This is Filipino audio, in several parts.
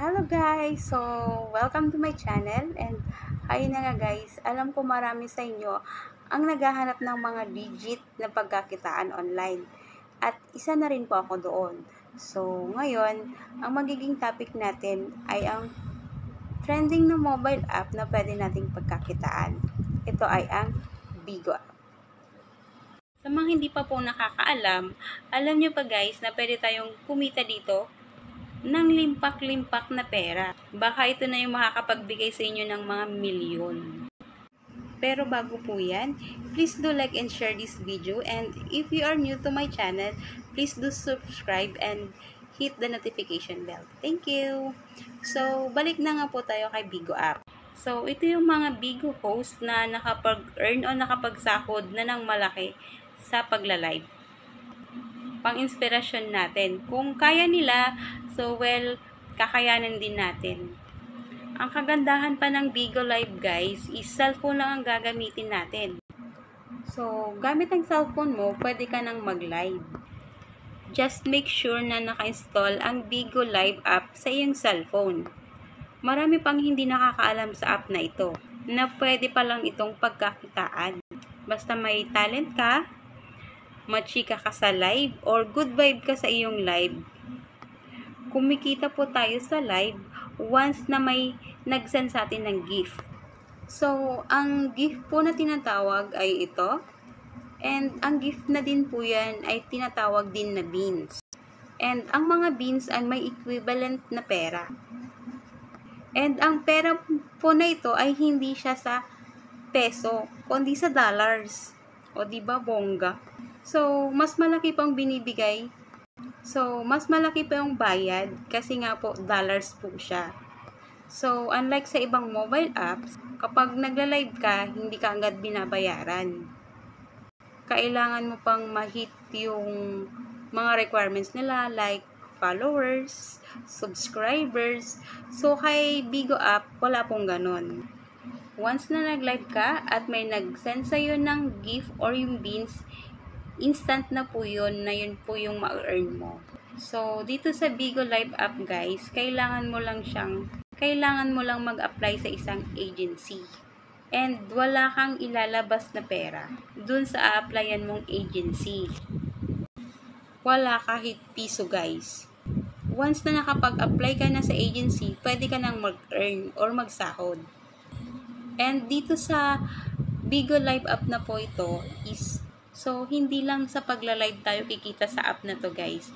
Hello guys! So, welcome to my channel and ayun na nga guys, alam ko marami sa inyo ang naghahanap ng mga digit na pagkakitaan online. At isa na rin po ako doon. So, ngayon, ang magiging topic natin ay ang trending na mobile app na pwede nating pagkakitaan. Ito ay ang Bigo app. Sa mga hindi pa po nakakaalam, alam nyo pa guys na pwede tayong kumita dito ng limpak-limpak na pera. Baka ito na yung makakapagbigay sa inyo ng mga milyon. Pero bago po yan, please do like and share this video, and if you are new to my channel, please do subscribe and hit the notification bell. Thank you! So, balik na nga po tayo kay Bigo app. So, ito yung mga Bigo host na nakapag-earn o nakapagsahod na ng malaki sa pagla-live. Pang-inspirasyon natin. Kung kaya nila, so well, kakayanan din natin. Ang kagandahan pa ng Bigo Live guys, is cellphone lang ang gagamitin natin. So, gamit ang cellphone mo, pwede ka nang mag-live. Just make sure na naka-install ang Bigo Live app sa iyong cellphone. Marami pang hindi nakakaalam sa app na ito, na pwede pa lang itong pagkakitaan. Basta may talent ka, machika ka sa live, or good vibe ka sa iyong live, kumikita po tayo sa live once na may nag-send sa atin ng gift. So, ang gift po na tinatawag ay ito. And ang gift na din po yan ay tinatawag din na beans. And ang mga beans ay may equivalent na pera. And ang pera po na ito ay hindi siya sa peso, kundi sa dollars. O diba bongga? So, mas malaki pang binibigay. So, mas malaki pa yung bayad kasi nga po dollars po siya. So, unlike sa ibang mobile apps, kapag nagla-live ka, hindi ka agad binabayaran. Kailangan mo pang ma-hit yung mga requirements nila like followers, subscribers. So, kay Bigo app, wala pong ganon. Once na nag-live ka at may nag-send sa'yo ng gift or yung beans, instant na po yun, na yun po yung ma-earn mo. So, dito sa Bigo Live app guys, kailangan mo lang mag-apply sa isang agency. And wala kang ilalabas na pera dun sa a-applyan mong agency. Wala kahit piso guys. Once na nakapag-apply ka na sa agency, pwede ka nang mag-earn or magsahod. And dito sa Bigo Live app na po ito is, so, hindi lang sa pagla-live tayo kikita sa app na to guys,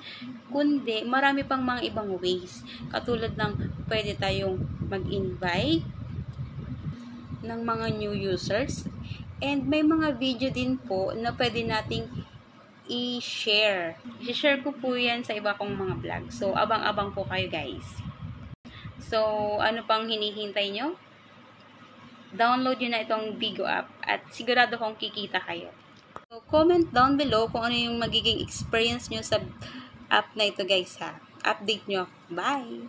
kundi marami pang mga ibang ways. Katulad ng pwede tayong mag-invite ng mga new users, and may mga video din po na pwede nating i-share. I-share ko po yan sa iba kong mga vlog. So, abang-abang po kayo guys. So, ano pang hinihintay nyo? Download nyo na itong Bigo app at sigurado kong kikita kayo. So, comment down below kung ano yung magiging experience nyo sa app na ito guys ha. Update nyo. Bye!